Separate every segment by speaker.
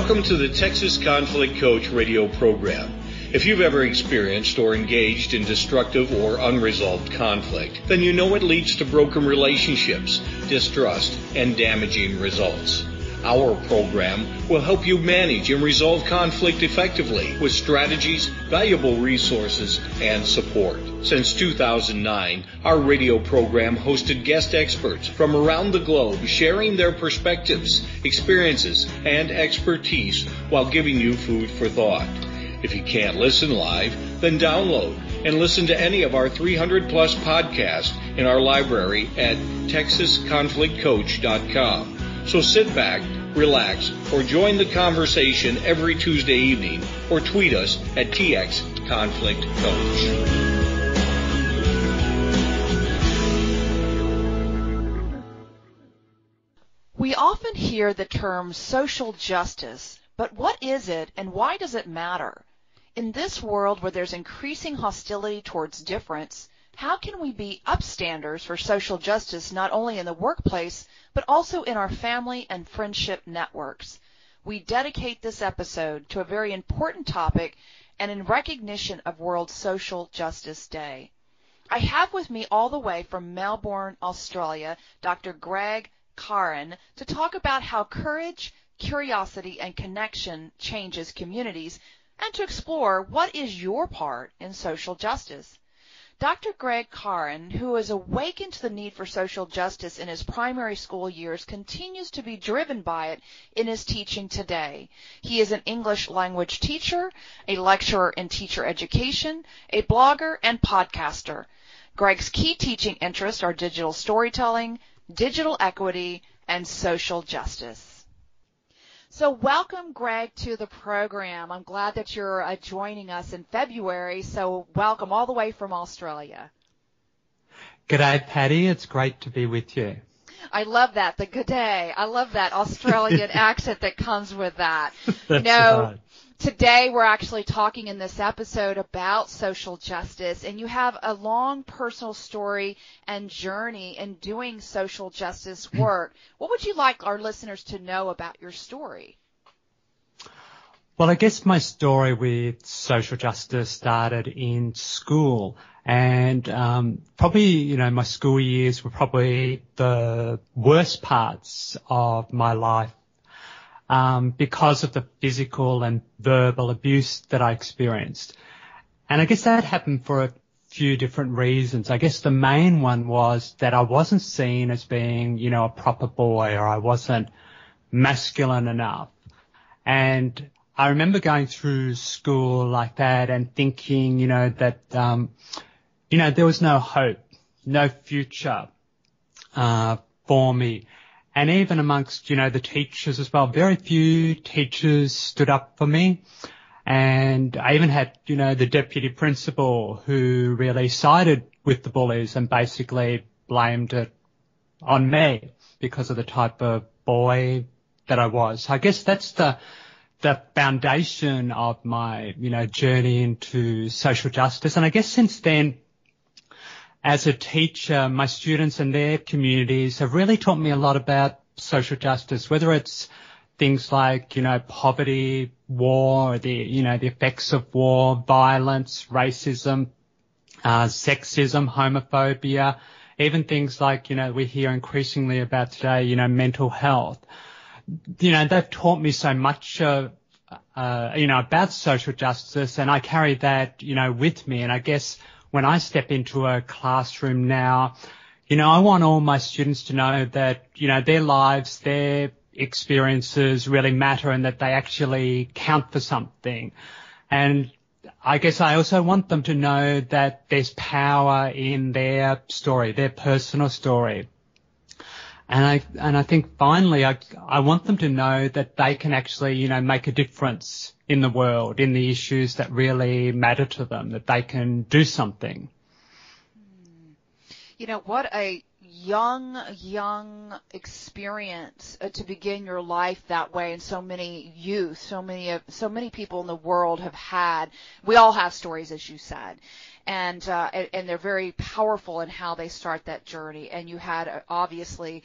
Speaker 1: Welcome to the Texas Conflict Coach radio program. If you've ever experienced or engaged in destructive or unresolved conflict, then you know it leads to broken relationships, distrust, and damaging results. Our program will help you manage and resolve conflict effectively with strategies, valuable resources, and support. Since 2009, our radio program hosted guest experts from around the globe sharing their perspectives, experiences, and expertise while giving you food for thought. If you can't listen live, then download and listen to any of our 300-plus podcasts in our library at texasconflictcoach.com. So sit back, relax, or join the conversation every Tuesday evening, or tweet us at TXConflictCoach.
Speaker 2: We often hear the term social justice, but what is it and why does it matter? In this world where there's increasing hostility towards difference, how can we be upstanders for social justice not only in the workplace, but also in our family and friendship networks? We dedicate this episode to a very important topic and in recognition of World Social Justice Day. I have with me all the way from Melbourne, Australia, Dr. Greg Curran to talk about how courage, curiosity, and connection changes communities and to explore what is your part in social justice. Dr. Greg Curran, who has awakened to the need for social justice in his primary school years, continues to be driven by it in his teaching today. He is an English language teacher, a lecturer in teacher education, a blogger, and podcaster. Greg's key teaching interests are digital storytelling, digital equity, and social justice. So welcome, Greg, to the program. I'm glad that you're joining us in February, so welcome all the way from Australia.
Speaker 3: G'day, Patty. It's great to be with you.
Speaker 2: I love that, the good day. I love that Australian accent that comes with that.
Speaker 3: That's right.
Speaker 2: Today we're actually talking in this episode about social justice, and you have a long personal story and journey in doing social justice work. What would you like our listeners to know about your story?
Speaker 3: Well, I guess my story with social justice started in school, and probably, my school years were probably the worst parts of my life. Because of the physical and verbal abuse that I experienced. And I guess that happened for a few different reasons. I guess the main one was that I wasn't seen as being, a proper boy, or I wasn't masculine enough. And I remember going through school like that and thinking, that, there was no hope, no future, for me. And even amongst, the teachers as well, very few teachers stood up for me. And I even had, the deputy principal who really sided with the bullies and basically blamed it on me because of the type of boy that I was. I guess that's the foundation of my, journey into social justice. And I guess since then, as a teacher, my students and their communities have really taught me a lot about social justice, whether it's things like, poverty, war, the effects of war, violence, racism, sexism, homophobia, even things like, we hear increasingly about today, mental health. They've taught me so much, about social justice, and I carry that, with me. And I guess when I step into a classroom now, I want all my students to know that, their lives, their experiences really matter and that they actually count for something. And I guess I also want them to know that there's power in their story, their personal story. And I think finally I want them to know that they can actually, make a difference in the world, in the issues that really matter to them, that they can do something.
Speaker 2: What a young experience to begin your life that way, and so many youth, so many people in the world have had. We all have stories, as you said, and they're very powerful in how they start that journey. And you had obviously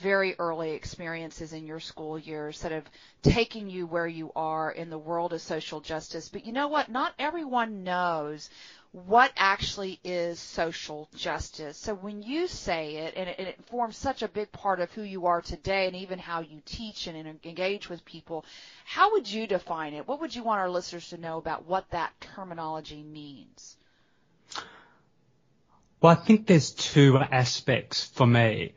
Speaker 2: very early experiences in your school years that have taken you where you are in the world of social justice. But you know what? Not everyone knows what actually is social justice. So when you say it, and it forms such a big part of who you are today and even how you teach and engage with people, how would you define it? What would you want our listeners to know about what that terminology means?
Speaker 3: Well, I think there's two aspects for me.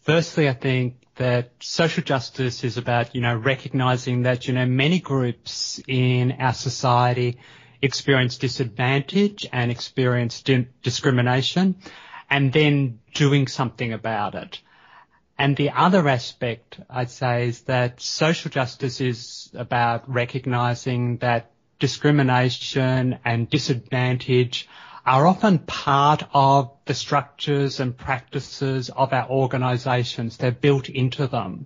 Speaker 3: Firstly, I think that social justice is about, recognizing that, many groups in our society experience disadvantage and experience discrimination, and then doing something about it. And the other aspect, I'd say, is that social justice is about recognizing that discrimination and disadvantage are often part of the structures and practices of our organisations. They're built into them.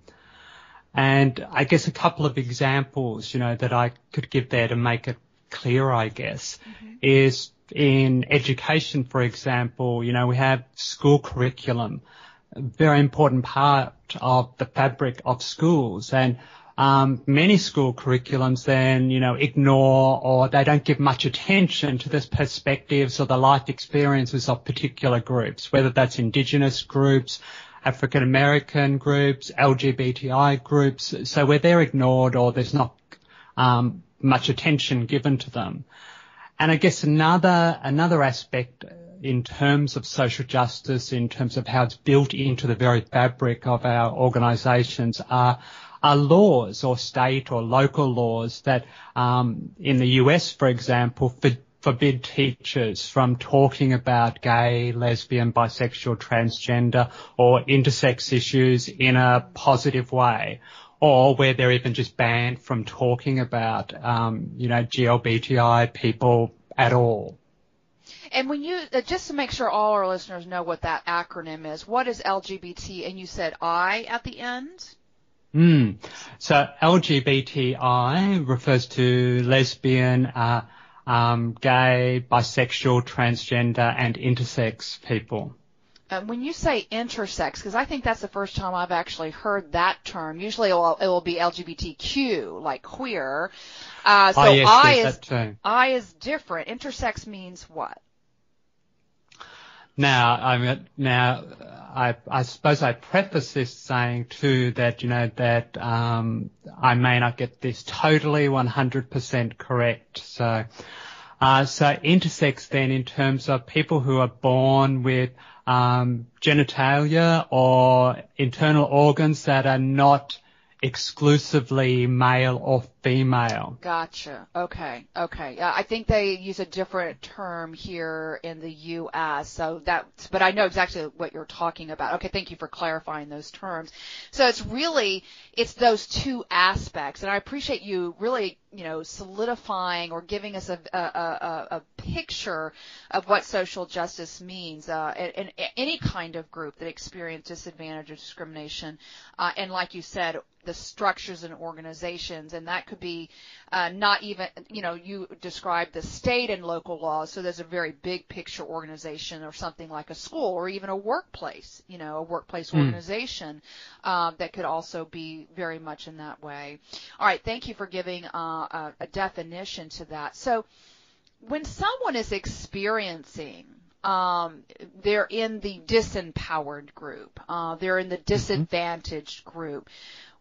Speaker 3: And I guess a couple of examples, that I could give there to make it clear, I guess, is in education, for example, we have school curriculum, a very important part of the fabric of schools. And many school curriculums then, ignore, or they don't give much attention to the perspectives or the life experiences of particular groups, whether that's Indigenous groups, African American groups, LGBTI groups. So where they're ignored or there's not much attention given to them. And I guess another aspect in terms of social justice, in terms of how it's built into the very fabric of our organisations, are laws or state or local laws that in the US, for example, forbid teachers from talking about gay, lesbian, bisexual, transgender or intersex issues in a positive way, or where they're even just banned from talking about, GLBTI people at all.
Speaker 2: And when you, just to make sure all our listeners know what that acronym is, what is LGBT? And you said I at the end?
Speaker 3: So LGBTI refers to lesbian, gay, bisexual, transgender, and intersex people.
Speaker 2: When you say intersex, because I think that's the first time I've actually heard that term. Usually it will be LGBTQ, like queer.
Speaker 3: Yes,
Speaker 2: I is different. Intersex means what?
Speaker 3: Now, I suppose I preface this saying too that, I may not get this totally 100% correct. So intersex then in terms of people who are born with genitalia or internal organs that are not exclusively male or female.
Speaker 2: Gotcha. Okay. I think they use a different term here in the U.S. But I know exactly what you're talking about. Okay. Thank you for clarifying those terms. So it's those two aspects, and I appreciate you really, solidifying or giving us a picture of what social justice means, in any kind of group that experience disadvantage or discrimination, and like you said, the structures and organizations, and that could be not even, you described the state and local laws, so there's a very big picture organization or something like a school or even a workplace, organization that could also be very much in that way. All right, thank you for giving a definition to that. So when someone is experiencing they're in the disempowered group, they're in the disadvantaged group,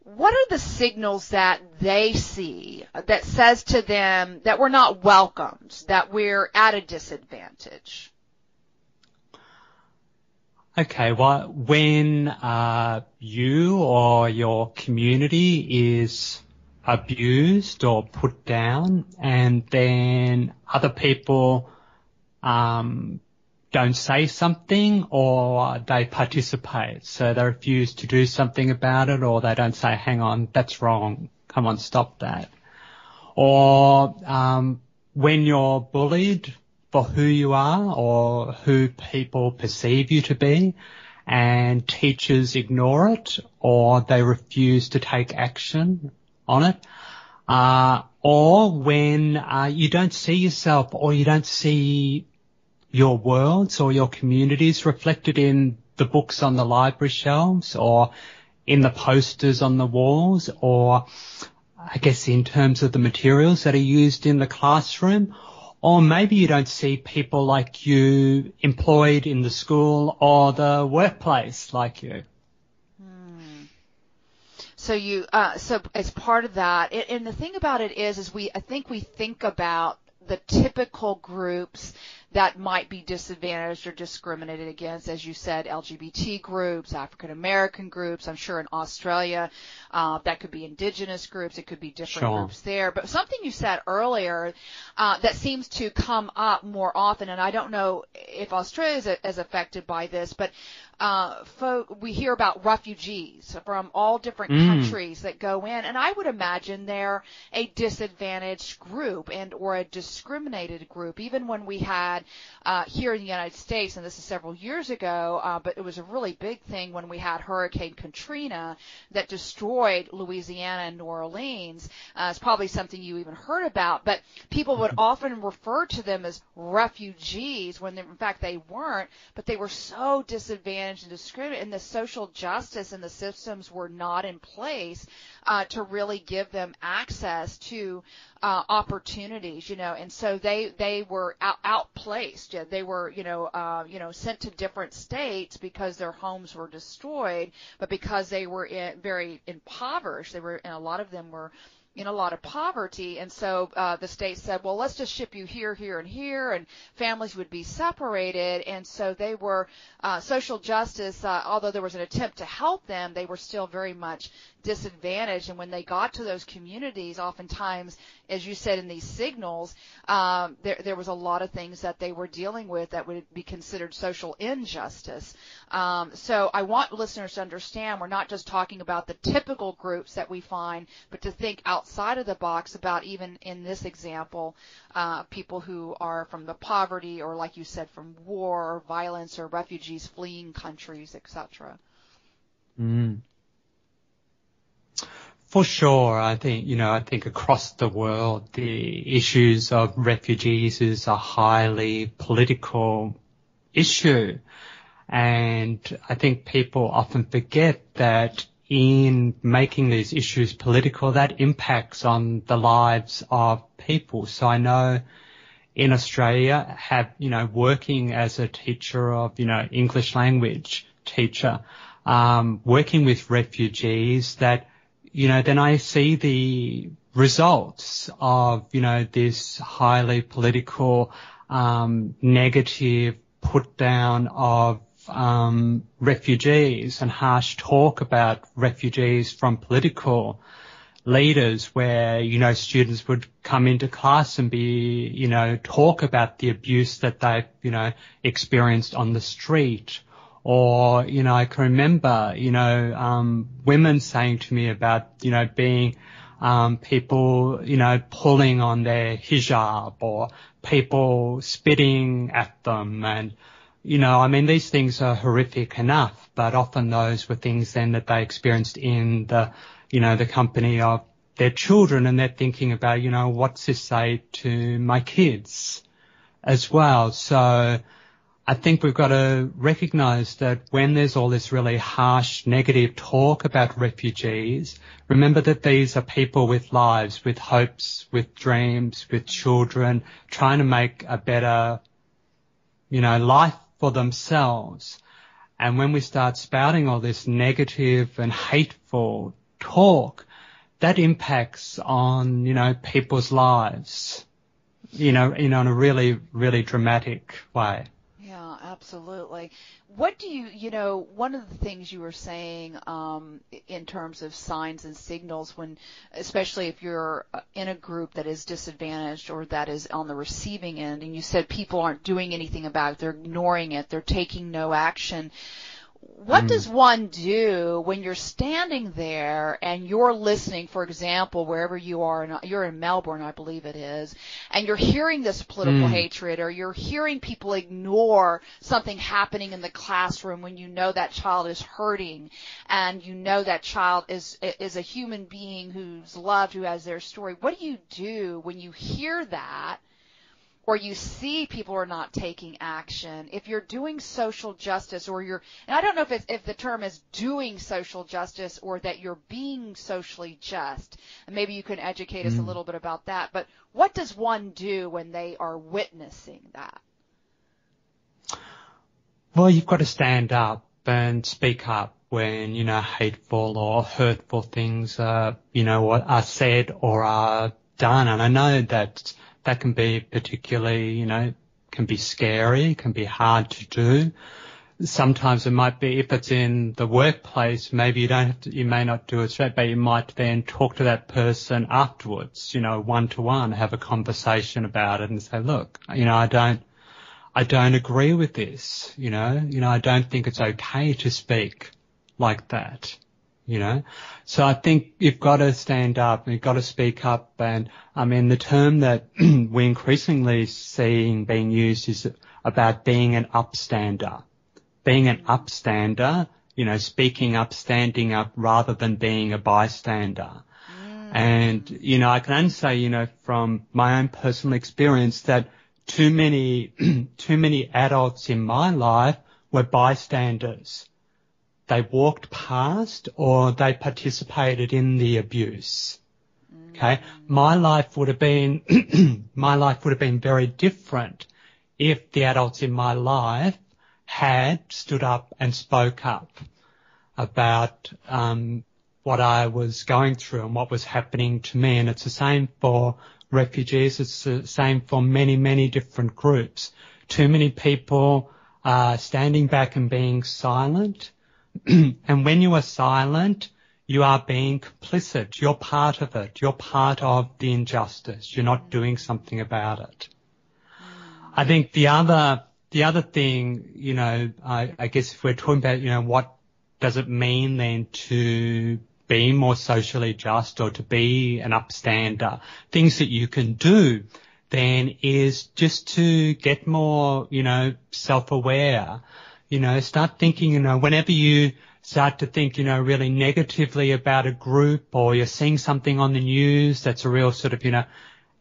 Speaker 2: what are the signals that they see that says to them that we're not welcomed, that we're at a disadvantage?
Speaker 3: Okay, well, when you or your community is abused or put down, and then other people don't say something or they participate. So they refuse to do something about it, or they don't say, hang on, that's wrong. Come on, stop that. Or when you're bullied for who you are or who people perceive you to be, and teachers ignore it or they refuse to take action on it. Or when you don't see yourself or you don't see your worlds or your communities reflected in the books on the library shelves or in the posters on the walls, or I guess in terms of the materials that are used in the classroom, or maybe you don't see people like you employed in the school or the workplace like you.
Speaker 2: So so as part of that, and the thing about it is I think we think about the typical groups that might be disadvantaged or discriminated against, as you said, LGBT groups, African American groups. I'm sure in Australia that could be indigenous groups. It could be different groups there. But something you said earlier that seems to come up more often, and I don't know if Australia is affected by this, but we hear about refugees from all different countries that go in, and I would imagine they're a disadvantaged group or a discriminated group. Even when we had here in the United States, and this is several years ago, but it was a really big thing when we had Hurricane Katrina that destroyed Louisiana and New Orleans. It's probably something you even heard about, but people would often refer to them as refugees when in fact they weren't, but they were so disadvantaged and discriminated, and the social justice and the systems were not in place to really give them access to opportunities, and so they were outplaced. They were, sent to different states because their homes were destroyed, but because they were very impoverished, and a lot of them were in a lot of poverty, and so the state said, well, let's just ship you here, here, and here, and families would be separated, and so they were social justice, although there was an attempt to help them, they were still very much disadvantaged, and when they got to those communities, oftentimes, as you said in these signals, there was a lot of things that they were dealing with that would be considered social injustice. So I want listeners to understand we're not just talking about the typical groups that we find, but to think outside of the box about, even in this example, people who are from the poverty or, like you said, from war or violence or refugees fleeing countries, etc.
Speaker 3: For sure, I think across the world, the issues of refugees is a highly political issue. And I think people often forget that in making these issues political, that impacts on the lives of people. So I know in Australia, working as a teacher of, English language teacher, working with refugees, that then I see the results of, this highly political, negative put down of refugees and harsh talk about refugees from political leaders, where, students would come into class and be, talk about the abuse that they've, experienced on the street. Or, I can remember, women saying to me about, being, people, pulling on their hijab, or people spitting at them. And, these things are horrific enough, but often those were things then that they experienced in the, the company of their children, and they're thinking about, what's this say to my kids as well. So I think we've got to recognize that when there's all this really harsh, negative talk about refugees, remember that these are people with lives, with hopes, with dreams, with children, trying to make a better, life for themselves. And when we start spouting all this negative and hateful talk, that impacts on, people's lives, in a really, really dramatic way.
Speaker 2: Yeah, absolutely. What do one of the things you were saying in terms of signs and signals when, especially if you're in a group that is disadvantaged or that is on the receiving end, and you said people aren't doing anything about it, they're ignoring it, they're taking no action. what does one do when you're standing there and you're listening, for example, wherever you are, and you're in Melbourne, I believe it is, and you're hearing this political hatred, or you're hearing people ignore something happening in the classroom when you know that child is hurting, and you know that child is a human being who's loved, who has their story. What do you do when you hear that? Or you see people are not taking action, if you're doing social justice, or and I don't know if the term is doing social justice or that you're being socially just, and maybe you can educate us a little bit about that, but what does one do when they are witnessing that?
Speaker 3: Well, you've got to stand up and speak up when, hateful or hurtful things, are said or are done. And I know that can be particularly, can be scary, can be hard to do. Sometimes it might be, if it's in the workplace, maybe you may not do it straight, but you might then talk to that person afterwards, one-to-one, have a conversation about it and say, look, I don't agree with this, I don't think it's okay to speak like that. So I think you've got to stand up and you've got to speak up. And I mean, the term that we're increasingly seeing being used is about being an upstander. Being an upstander, speaking up, standing up, rather than being a bystander. And, I can only say, from my own personal experience that too many adults in my life were bystanders. They walked past or they participated in the abuse. Okay. My life would have been very different if the adults in my life had stood up and spoke up about, what I was going through and what was happening to me. And it's the same for refugees. It's the same for many, many different groups. Too many people are standing back and being silent. And when you are silent, you are being complicit. You're part of it. You're part of the injustice. You're not doing something about it. I think the other thing, I guess if we're talking about, what does it mean then to be more socially just or to be an upstander, things that you can do then is just to get more, self-aware. Start thinking, whenever you start to think, really negatively about a group, or you're seeing something on the news that's a real sort of,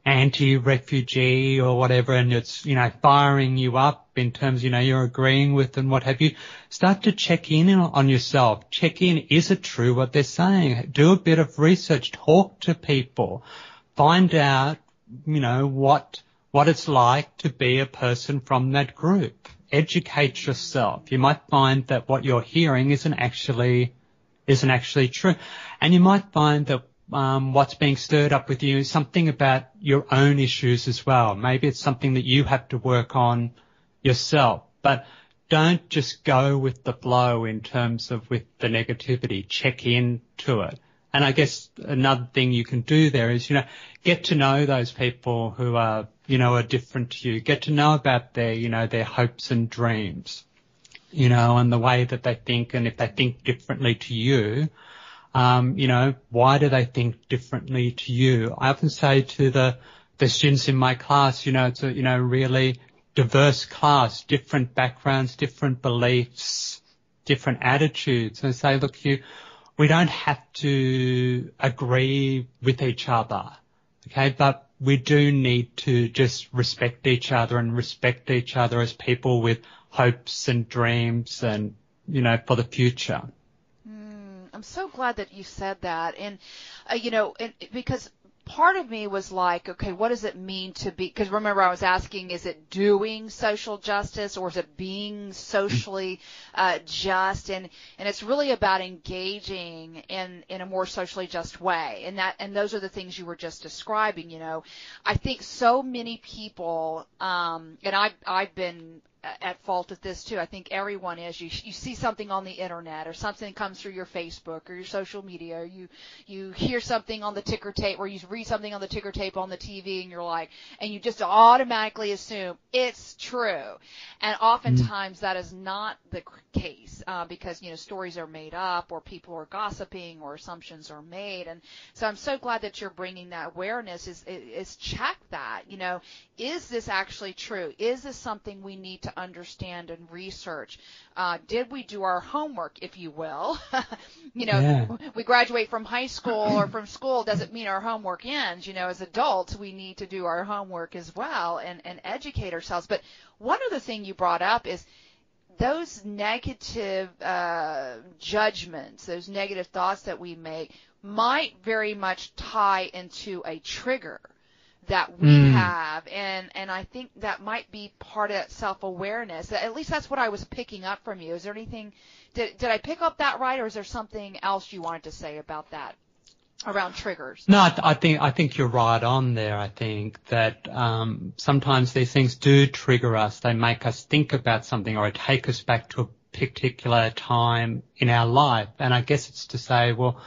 Speaker 3: anti-refugee or whatever, and it's, firing you up in terms, you're agreeing with and what have you, start to check in on yourself. Check in, is it true what they're saying? Do a bit of research, talk to people, find out, what it's like to be a person from that group. Educate yourself. You might find that what you're hearing isn't actually true. And you might find that what's being stirred up with you is something about your own issues as well. Maybe it's something that you have to work on yourself. But don't just go with the flow in terms of with the negativity. Check into it. And I guess another thing you can do there is, get to know those people who are, are different to you. Get to know about their hopes and dreams, and the way that they think. And if they think differently to you, why do they think differently to you? I often say to the students in my class, it's a, really diverse class, different backgrounds, different beliefs, different attitudes. And I say, look, we don't have to agree with each other, okay? But we do need to just respect each other and respect each other as people with hopes and dreams and, for the future.
Speaker 2: I'm so glad that you said that. And, because part of me was like, okay, what does it mean to be, because remember I was asking, is it doing social justice or is it being socially just? And it's really about engaging in a more socially just way. And those are the things you were just describing, I think so many people, and I've been at fault at this too. I think everyone is. You see something on the internet, or something comes through your Facebook or your social media, or you hear something on the ticker tape, or you read something on the ticker tape on the TV, and you're like, and you just automatically assume it's true. And oftentimes that is not the case, because, stories are made up, or people are gossiping, or assumptions are made. And so I'm so glad that you're bringing that awareness, is check that, is this actually true? Is this something we need to understand and research? Did we do our homework, if you will? We graduate from high school or from school doesn't mean our homework ends. As adults, we need to do our homework as well and educate ourselves. But one other thing you brought up is those negative judgments, those negative thoughts that we make might very much tie into a trigger that we have, and I think that might be part of that self-awareness. At least that's what I was picking up from you. Is there anything, did I pick up that right, or is there something else you wanted to say about that around triggers?
Speaker 3: No, I think you're right on there. I think that sometimes these things do trigger us. They make us think about something, or take us back to a particular time in our life. And I guess it's to say, well,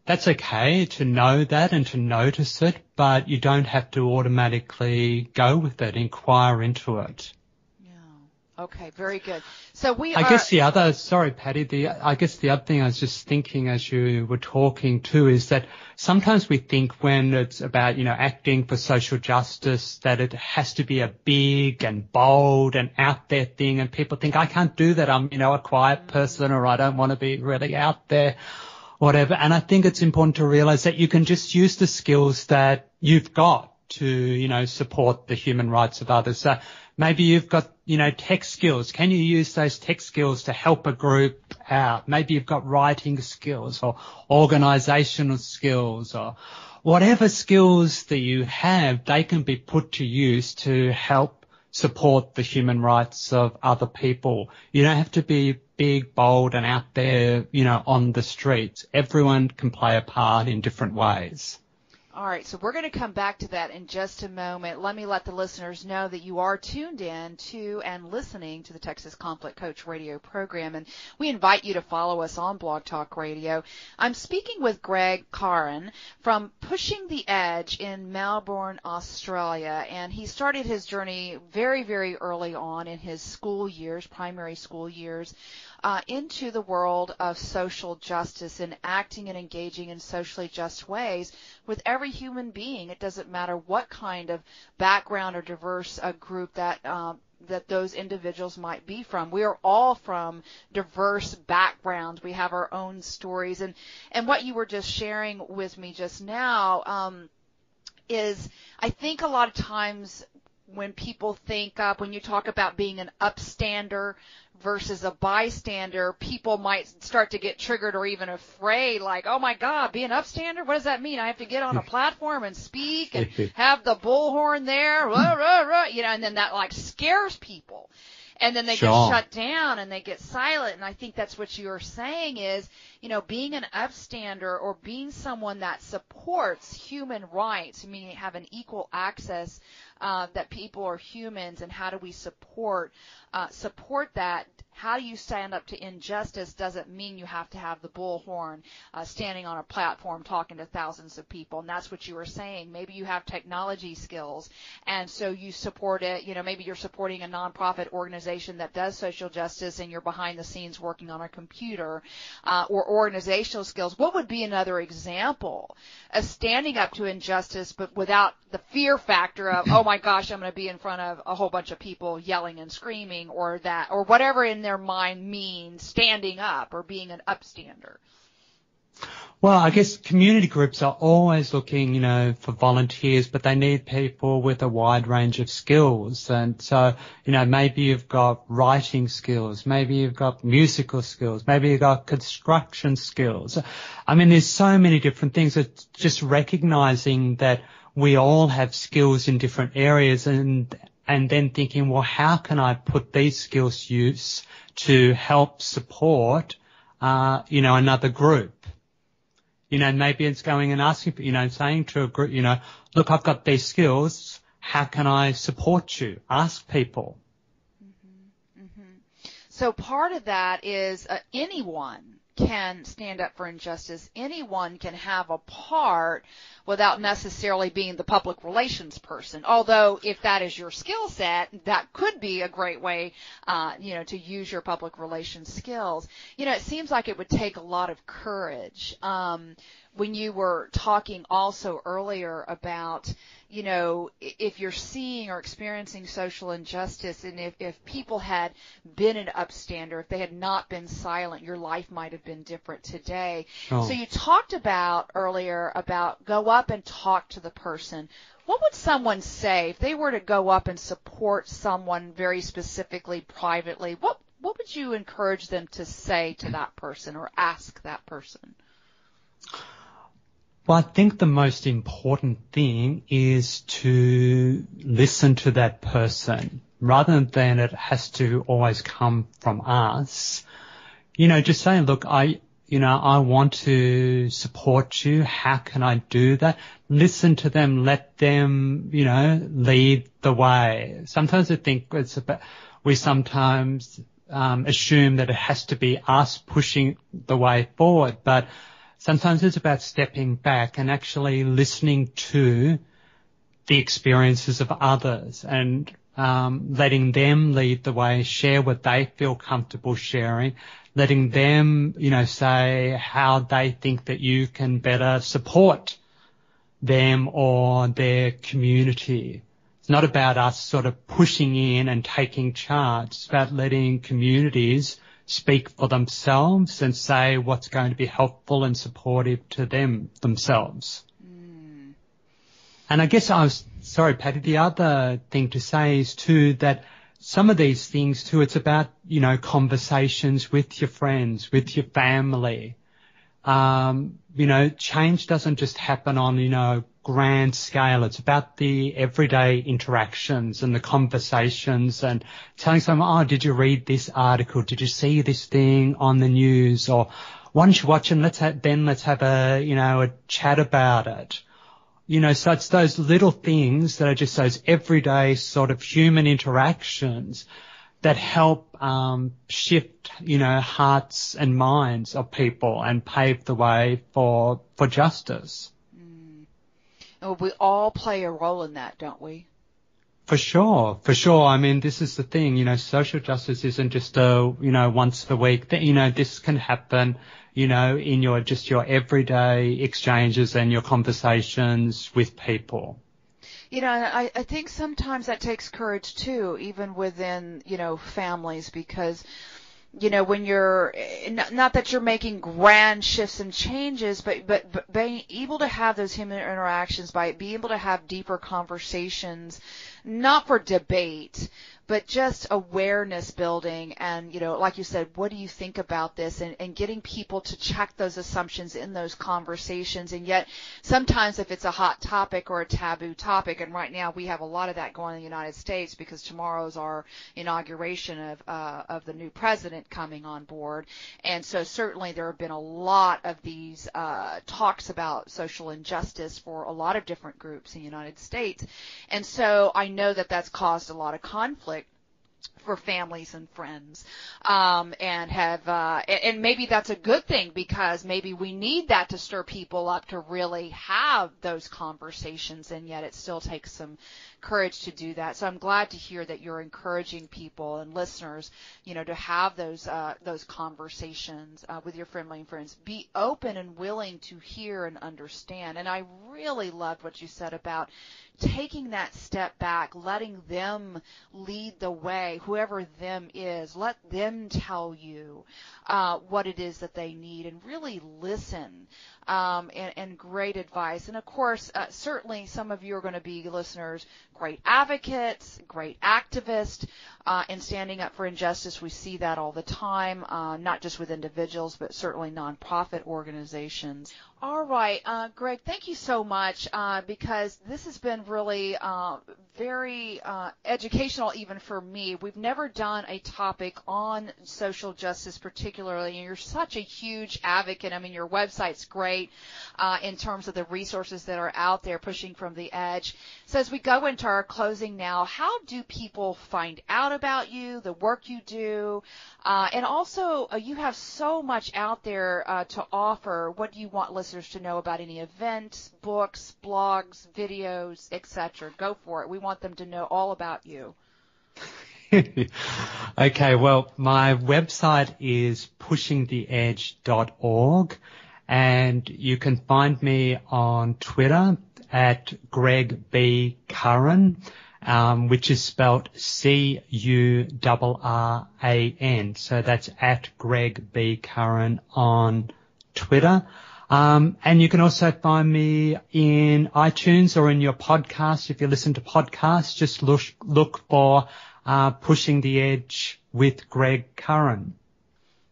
Speaker 3: that's okay to know that and to notice it, but you don't have to automatically go with it, inquire into it.
Speaker 2: Yeah. Okay, very good. So
Speaker 3: sorry, Patty, I guess the other thing I was just thinking as you were talking too is that sometimes we think when it's about, acting for social justice, that it has to be a big and bold and out there thing, and people think, I can't do that. I'm, a quiet person, or I don't want to be really out there. Whatever. And I think it's important to realize that you can just use the skills that you've got to, support the human rights of others. So maybe you've got, tech skills. Can you use those tech skills to help a group out? Maybe you've got writing skills or organizational skills, or whatever skills that you have, they can be put to use to help support the human rights of other people. You don't have to be big, bold, and out there, on the streets. Everyone can play a part in different ways.
Speaker 2: All right, so we're going to come back to that in just a moment. Let me let the listeners know that you are tuned in to and listening to the Texas Conflict Coach radio program, and we invite you to follow us on Blog Talk Radio. I'm speaking with Greg Curran from Pushing the Edge in Melbourne, Australia, and he started his journey very, very early on in his school years, primary school years, into the world of social justice and acting and engaging in socially just ways with every human being. It doesn't matter what kind of background or diverse group that those individuals might be from. We are all from diverse backgrounds. We have our own stories. And what you were just sharing with me just now is, I think a lot of times when people think when you talk about being an upstander versus a bystander, people might start to get triggered or even afraid, like, oh my God, be an upstander? What does that mean? I have to get on a platform and speak and have the bullhorn there, rah, rah, rah, and then that scares people. And then they get shut down and they get silent. And I think that's what you're saying is, being an upstander or being someone that supports human rights, meaning have an equal access, that people are humans, and how do we support that? How do you stand up to injustice doesn't mean you have to have the bullhorn standing on a platform talking to thousands of people. And that's what you were saying. Maybe you have technology skills, and so you support it. Maybe you're supporting a nonprofit organization that does social justice, and you're behind the scenes working on a computer, or organizational skills. What would be another example of standing up to injustice but without the fear factor of, oh my gosh, I'm going to be in front of a whole bunch of people yelling and screaming, or whatever in their mind means standing up or being an upstander?
Speaker 3: Well, I guess community groups are always looking, for volunteers, but they need people with a wide range of skills. And so, maybe you've got writing skills, maybe you've got musical skills, maybe you've got construction skills. I mean, there's so many different things. It's just recognizing that we all have skills in different areas, and then thinking, well, how can I put these skills to use to help support, another group? Maybe it's going and asking, saying to a group, look, I've got these skills. How can I support you? Ask people.
Speaker 2: Mm-hmm. So part of that is anyone can stand up for injustice. Anyone can have a part without necessarily being the public relations person. Although if that is your skill set, that could be a great way, to use your public relations skills. It seems like it would take a lot of courage. When you were talking also earlier about, if you're seeing or experiencing social injustice, and if people had been an upstander, if they had not been silent, your life might have been different today.
Speaker 3: Oh.
Speaker 2: So you talked about earlier about go up and talk to the person. What would someone say if they were to go up and support someone very specifically, privately? What would you encourage them to say to that person or ask that person?
Speaker 3: Well, I think the most important thing is to listen to that person rather than it has to always come from us. Just saying, look, I want to support you. How can I do that? Listen to them, let them, lead the way. Sometimes I think we sometimes assume that it has to be us pushing the way forward, but sometimes it's about stepping back and actually listening to the experiences of others and letting them lead the way, share what they feel comfortable sharing, letting them, say how they think that you can better support them or their community. It's not about us sort of pushing in and taking charge. It's about letting communities speak for themselves and say what's going to be helpful and supportive to themselves. Mm. And I guess Patty, the other thing to say is too that some of these things too, it's about, conversations with your friends, with your family. Change doesn't just happen on, grand scale. It's about the everyday interactions and the conversations and telling someone, oh, did you read this article? Did you see this thing on the news? Or why don't you watch and let's have a chat about it. So it's those little things that are just those everyday sort of human interactions that help shift, hearts and minds of people and pave the way for justice.
Speaker 2: And we all play a role in that, don't we?
Speaker 3: For sure. I mean, this is the thing, social justice isn't just once a week. This can happen, in your everyday exchanges and your conversations with people.
Speaker 2: I think sometimes that takes courage too, even within, families, because when you're not that you're making grand shifts and changes, but being able to have those human interactions, by being able to have deeper conversations, not for debate, but just awareness building and, like you said, what do you think about this? And getting people to check those assumptions in those conversations. And yet sometimes if it's a hot topic or a taboo topic, and right now we have a lot of that going in the United States because tomorrow's our inauguration of the new president coming on board. And so certainly there have been a lot of these talks about social injustice for a lot of different groups in the United States. And so I know that that's caused a lot of conflict for families and friends, and maybe that's a good thing, because maybe we need that to stir people up to really have those conversations, and yet it still takes some courage to do that. So I'm glad to hear that you're encouraging people and listeners, to have those conversations with your family and friends. Be open and willing to hear and understand. And I really loved what you said about taking that step back, letting them lead the way, whoever them is, let them tell you what it is that they need, and really listen, and great advice. And of course, certainly some of you are going to be listeners, great advocates, great activists, in standing up for injustice. We see that all the time, not just with individuals, but certainly nonprofit organizations. All right, Greg, thank you so much, because this has been really very educational even for me. We've never done a topic on social justice particularly, and you're such a huge advocate. I mean, your website's great in terms of the resources that are out there pushing from the edge. So as we go into our closing now, how do people find out about you, the work you do, and also you have so much out there to offer. What do you want listeners to know about any events, books, blogs, videos, etc.? Go for it. We want them to know all about you.
Speaker 3: Okay, well, my website is pushingtheedge.org, and you can find me on Twitter at Greg B. Curran, which is spelled Curran. So that's at Greg B. Curran on Twitter. And you can also find me in iTunes or in your podcast. If you listen to podcasts, just look for Pushing the Edge with Greg Curran.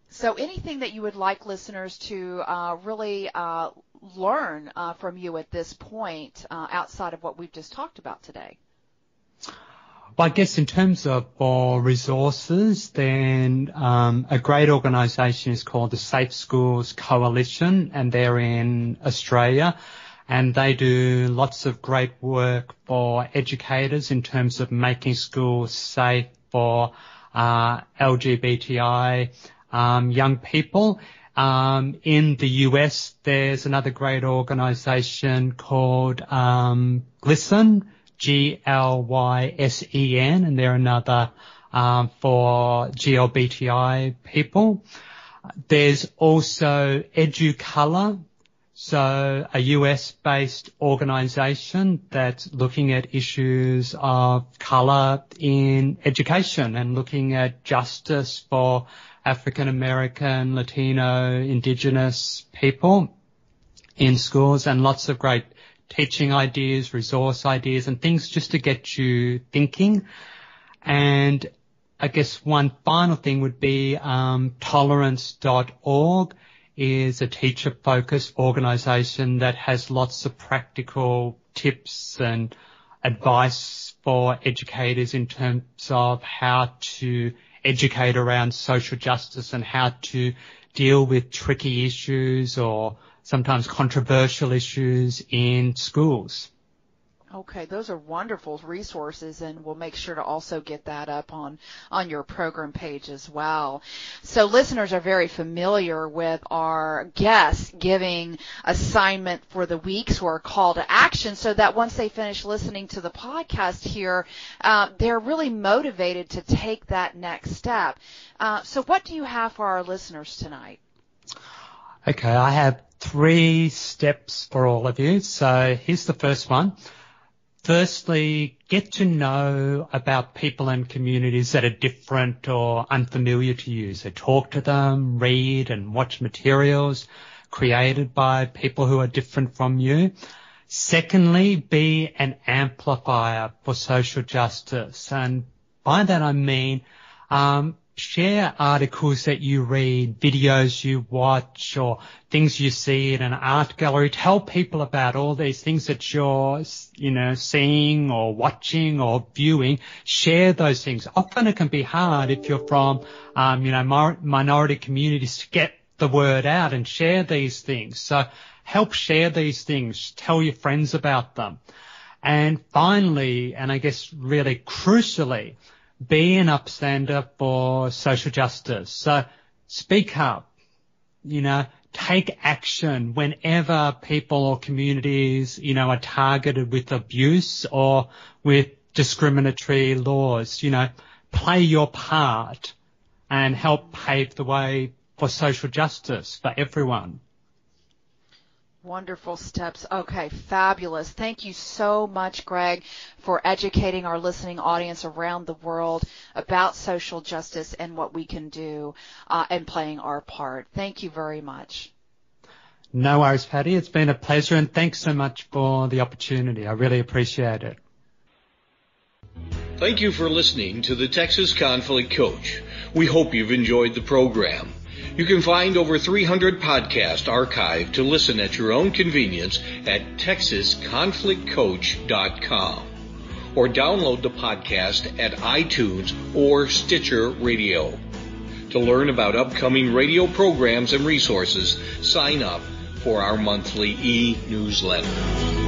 Speaker 2: So anything that you would like listeners to really learn from you at this point outside of what we've just talked about today?
Speaker 3: Well, I guess in terms of resources, then a great organisation is called the Safe Schools Coalition, and they're in Australia. And they do lots of great work for educators in terms of making schools safe for LGBTI young people. In the US, there's another great organisation called GLSEN, GLYSEN, and they're another for GLBTI people. There's also Educolor, so a US-based organisation that's looking at issues of colour in education and looking at justice for African American, Latino, Indigenous people in schools, and lots of great teaching ideas, resource ideas, and things just to get you thinking. And I guess one final thing would be tolerance.org is a teacher-focused organisation that has lots of practical tips and advice for educators in terms of how to educate around social justice and how to deal with tricky issues or sometimes controversial issues in schools.
Speaker 2: Okay, those are wonderful resources, and we'll make sure to also get that up on your program page as well. So listeners are very familiar with our guests giving assignment for the weeks or a call to action, so that once they finish listening to the podcast here, they're really motivated to take that next step. So what do you have for our listeners tonight?
Speaker 3: Okay, I have 3 steps for all of you. So here's the first one. Firstly, get to know about people and communities that are different or unfamiliar to you. So talk to them, read and watch materials created by people who are different from you. Secondly, be an amplifier for social justice. And by that I mean share articles that you read, videos you watch, or things you see in an art gallery. Tell people about all these things that you're, seeing or watching or viewing. Share those things. Often it can be hard if you're from, minority communities to get the word out and share these things. So help share these things. Tell your friends about them. And finally, and I guess really crucially, be an upstander for social justice. So speak up, take action whenever people or communities, are targeted with abuse or with discriminatory laws. Play your part and help pave the way for social justice for everyone.
Speaker 2: Wonderful steps. Okay, fabulous. Thank you so much, Greg, for educating our listening audience around the world about social justice and what we can do and playing our part. Thank you very much.
Speaker 3: No worries, Patty. It's been a pleasure, and thanks so much for the opportunity. I really appreciate it.
Speaker 1: Thank you for listening to the Texas Conflict Coach. We hope you've enjoyed the program. You can find over 300 podcasts archived to listen at your own convenience at texasconflictcoach.com or download the podcast at iTunes or Stitcher Radio. To learn about upcoming radio programs and resources, sign up for our monthly e-newsletter.